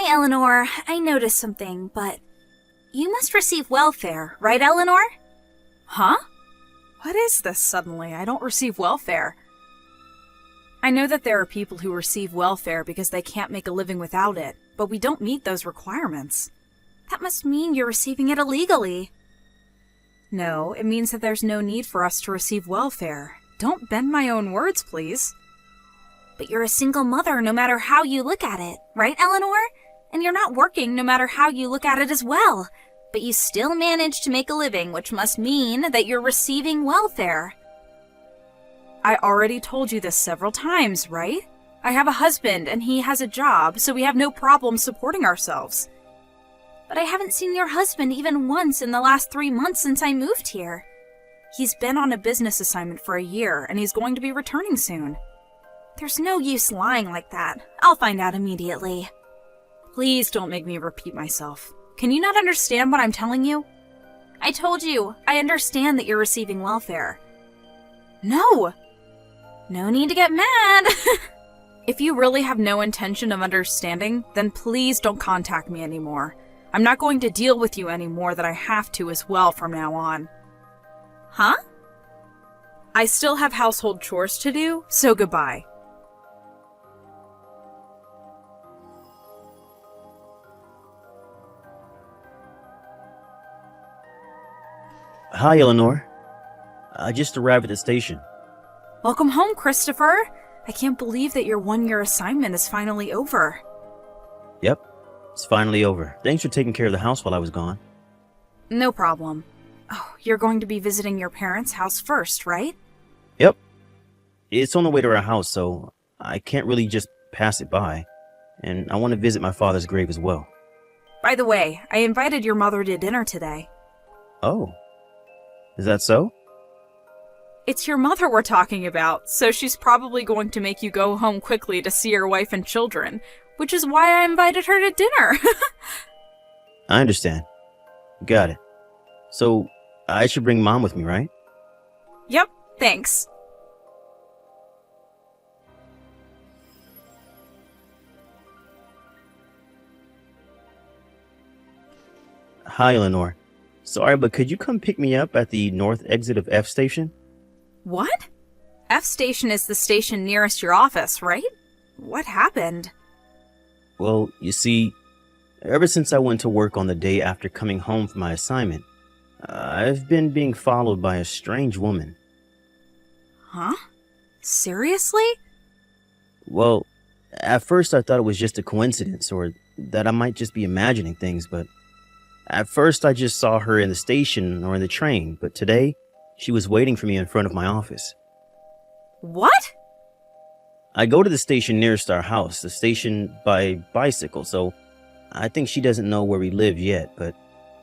Hi, Eleanor. I noticed something, but you must receive welfare, right, Eleanor? Huh? What is this suddenly? I don't receive welfare. I know that there are people who receive welfare because they can't make a living without it, but we don't meet those requirements. That must mean you're receiving it illegally. No, it means that there's no need for us to receive welfare. Don't bend my own words, please. But you're a single mother no matter how you look at it, right, Eleanor? And you're not working no matter how you look at it as well. But you still manage to make a living, which must mean that you're receiving welfare. I already told you this several times, right? I have a husband and he has a job, so we have no problem supporting ourselves. But I haven't seen your husband even once in the last 3 months since I moved here. He's been on a business assignment for a year and he's going to be returning soon. There's no use lying like that. I'll find out immediately. Please don't make me repeat myself. Can you not understand what I'm telling you? I told you, I understand that you're receiving welfare. No! No need to get mad. If you really have no intention of understanding, then please don't contact me anymore. I'm not going to deal with you anymore that I have to as well from now on. Huh? I still have household chores to do, so goodbye. Hi, Eleanor. I just arrived at the station. Welcome home, Christopher. I can't believe that your one-year assignment is finally over. Yep, it's finally over. Thanks for taking care of the house while I was gone. No problem. Oh, you're going to be visiting your parents' house first, right? Yep. It's on the way to our house, so I can't really just pass it by. And I want to visit my father's grave as well. By the way, I invited your mother to dinner today. Oh. Is that so? It's your mother we're talking about, so she's probably going to make you go home quickly to see your wife and children, which is why I invited her to dinner. I understand. Got it. So, I should bring Mom with me, right? Yep, thanks. Hi, Eleanor. Sorry, but could you come pick me up at the north exit of F Station? What? F Station is the station nearest your office, right? What happened? Well, you see, ever since I went to work on the day after coming home from my assignment, I've been being followed by a strange woman. Huh? Seriously? Well, at first I thought it was just a coincidence or that I might just be imagining things, but at first I just saw her in the station or in the train, but today she was waiting for me in front of my office. What? I go to the station nearest our house, the station by bicycle, so I think she doesn't know where we live yet, but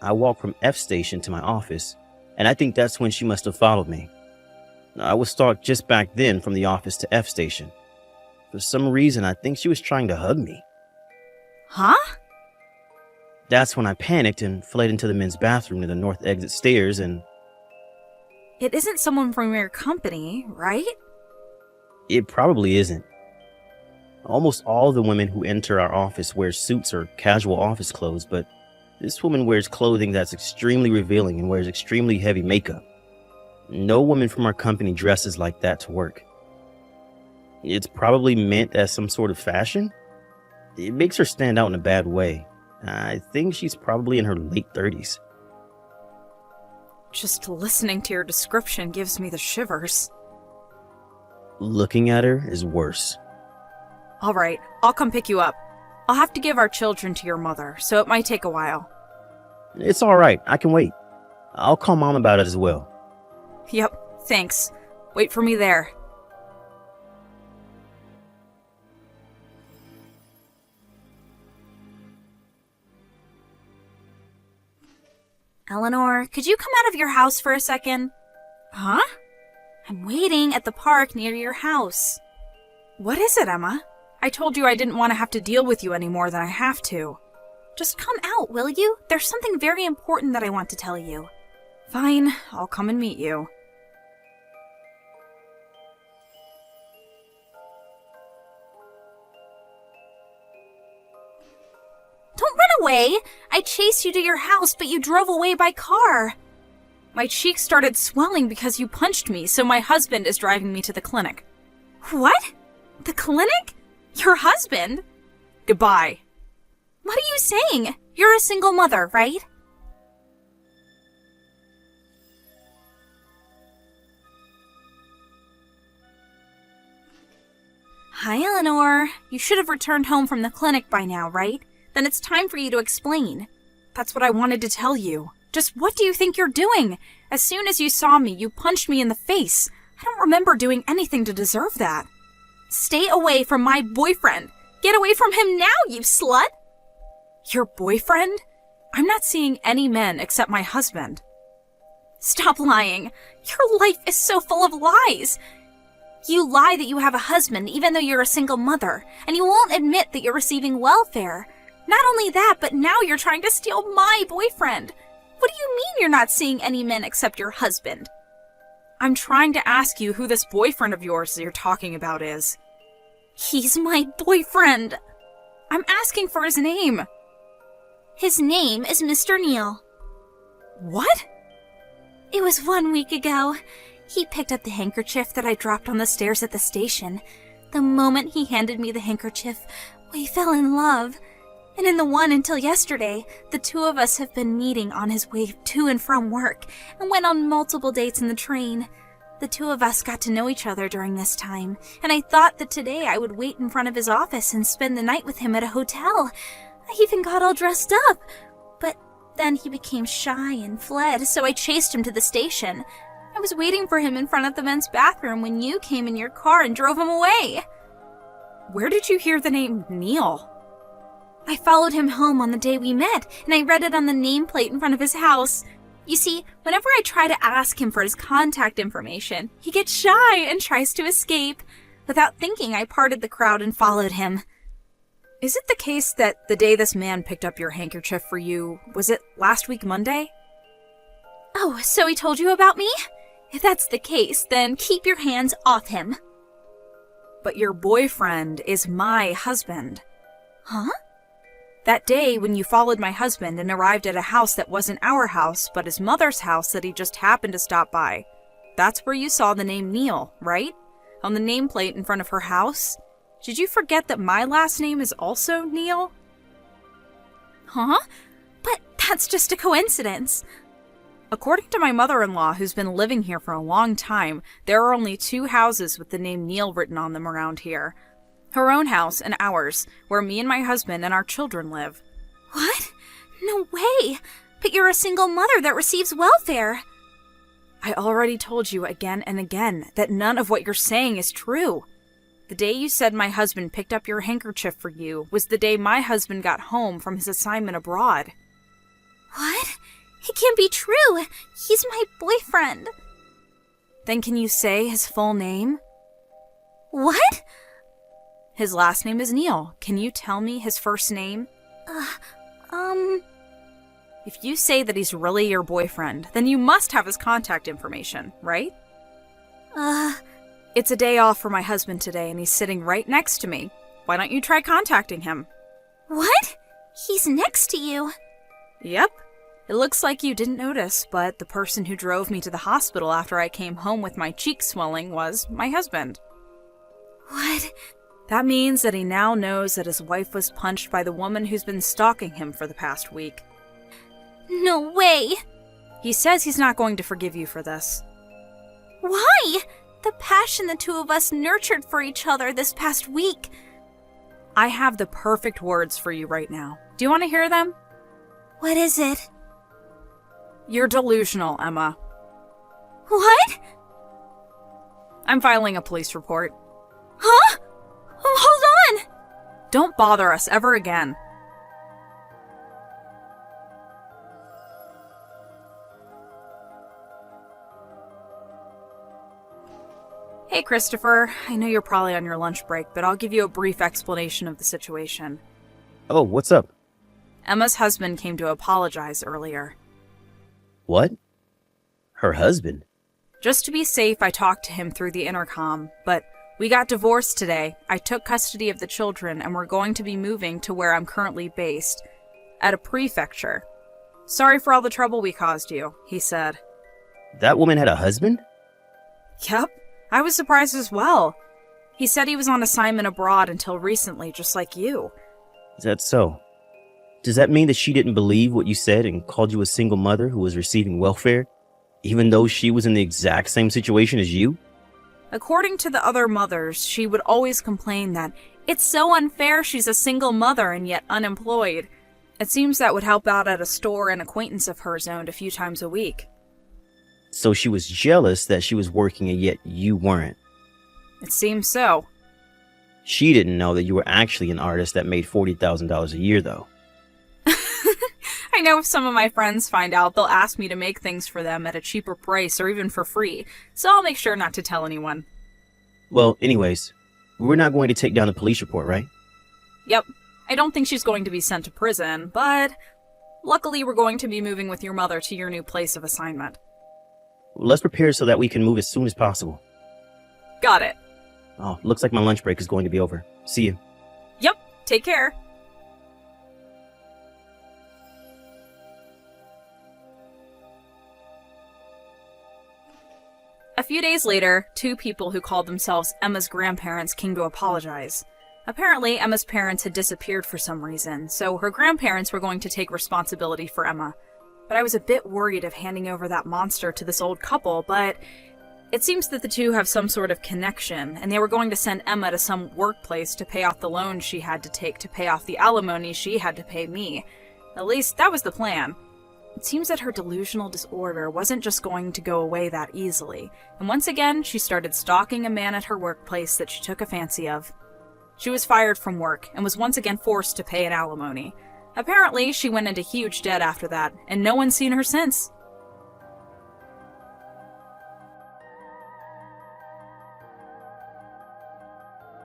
I walk from F Station to my office, and I think that's when she must have followed me. I was stalked just back then from the office to F Station. For some reason, I think she was trying to hug me. Huh? That's when I panicked and fled into the men's bathroom near the north exit stairs and... It isn't someone from your company, right? It probably isn't. Almost all the women who enter our office wear suits or casual office clothes, but this woman wears clothing that's extremely revealing and wears extremely heavy makeup. No woman from our company dresses like that to work. It's probably meant as some sort of fashion. It makes her stand out in a bad way. I think she's probably in her late 30s. Just listening to your description gives me the shivers. Looking at her is worse. Alright, I'll come pick you up. I'll have to give our children to your mother, so it might take a while. It's alright, I can wait. I'll call Mom about it as well. Yep, thanks. Wait for me there. Eleanor, could you come out of your house for a second? Huh? I'm waiting at the park near your house. What is it, Emma? I told you I didn't want to have to deal with you any more than I have to. Just come out, will you? There's something very important that I want to tell you. Fine, I'll come and meet you. away. I chased you to your house, but you drove away by car. My cheeks started swelling because you punched me, so my husband is driving me to the clinic. What? The clinic? Your husband? Goodbye. What are you saying? You're a single mother, right? Hi, Eleanor. You should have returned home from the clinic by now, right? Then it's time for you to explain. That's what I wanted to tell you. Just what do you think you're doing? As soon as you saw me, you punched me in the face. I don't remember doing anything to deserve that. Stay away from my boyfriend. Get away from him now, you slut! Your boyfriend? I'm not seeing any men except my husband. Stop lying. Your life is so full of lies. You lie that you have a husband even though you're a single mother, and you won't admit that you're receiving welfare. Not only that, but now you're trying to steal my boyfriend. What do you mean you're not seeing any men except your husband? I'm trying to ask you who this boyfriend of yours you're talking about is. He's my boyfriend. I'm asking for his name. His name is Mr. Neal. What? It was 1 week ago. He picked up the handkerchief that I dropped on the stairs at the station. The moment he handed me the handkerchief, we fell in love. And in the one until yesterday, the two of us have been meeting on his way to and from work and went on multiple dates in the train. The two of us got to know each other during this time, and I thought that today I would wait in front of his office and spend the night with him at a hotel. I even got all dressed up. But then he became shy and fled, so I chased him to the station. I was waiting for him in front of the men's bathroom when you came in your car and drove him away. Where did you hear the name Neal? I followed him home on the day we met, and I read it on the nameplate in front of his house. You see, whenever I try to ask him for his contact information, he gets shy and tries to escape. Without thinking, I parted the crowd and followed him. Is it the case that the day this man picked up your handkerchief for you, was it last week Monday? Oh, so he told you about me? If that's the case, then keep your hands off him. But your boyfriend is my husband. Huh? That day when you followed my husband and arrived at a house that wasn't our house, but his mother's house that he just happened to stop by. That's where you saw the name Neal, right? On the nameplate in front of her house? Did you forget that my last name is also Neal? Huh? But that's just a coincidence. According to my mother-in-law, who's been living here for a long time, there are only 2 houses with the name Neal written on them around here. Her own house and ours, where me and my husband and our children live. What? No way! But you're a single mother that receives welfare. I already told you again and again that none of what you're saying is true. The day you said my husband picked up your handkerchief for you was the day my husband got home from his assignment abroad. What? It can't be true. He's my boyfriend. Then can you say his full name? What? His last name is Neal. Can you tell me his first name? If you say that he's really your boyfriend, then you must have his contact information, right? It's a day off for my husband today, and he's sitting right next to me. Why don't you try contacting him? What? He's next to you. Yep. It looks like you didn't notice, but the person who drove me to the hospital after I came home with my cheeks swelling was my husband. What? That means that he now knows that his wife was punched by the woman who's been stalking him for the past week. No way! He says he's not going to forgive you for this. Why? The passion the two of us nurtured for each other this past week. I have the perfect words for you right now. Do you want to hear them? What is it? You're delusional, Emma. What? I'm filing a police report. Huh? Hold on! Don't bother us ever again. Hey, Christopher. I know you're probably on your lunch break, but I'll give you a brief explanation of the situation. Oh, what's up? Emma's husband came to apologize earlier. What? Her husband? Just to be safe, I talked to him through the intercom, but we got divorced today. I took custody of the children, and we're going to be moving to where I'm currently based. at a prefecture. "Sorry for all the trouble we caused you," he said. That woman had a husband? Yep, I was surprised as well. He said he was on assignment abroad until recently, just like you. Is that so? Does that mean that she didn't believe what you said and called you a single mother who was receiving welfare, even though she was in the exact same situation as you? According to the other mothers, she would always complain that it's so unfair she's a single mother and yet unemployed. It seems that would help out at a store an acquaintance of hers owned a few times a week. So she was jealous that she was working and yet you weren't. It seems so. She didn't know that you were actually an artist that made $40,000 a year, though. I know if some of my friends find out, they'll ask me to make things for them at a cheaper price or even for free, so I'll make sure not to tell anyone. Well, anyways, we're not going to take down the police report, right? Yep, I don't think she's going to be sent to prison, but luckily we're going to be moving with your mother to your new place of assignment. Let's prepare so that we can move as soon as possible. Got it. Oh, looks like my lunch break is going to be over. See you. Yep, take care. A few days later, two people who called themselves Emma's grandparents came to apologize. Apparently, Emma's parents had disappeared for some reason, so her grandparents were going to take responsibility for Emma. But I was a bit worried of handing over that monster to this old couple, but it seems that the two have some sort of connection, and they were going to send Emma to some workplace to pay off the loans she had to take to pay off the alimony she had to pay me. At least, that was the plan. It seems that her delusional disorder wasn't just going to go away that easily, and once again, she started stalking a man at her workplace that she took a fancy of. She was fired from work, and was once again forced to pay an alimony. Apparently, she went into huge debt after that, and no one's seen her since.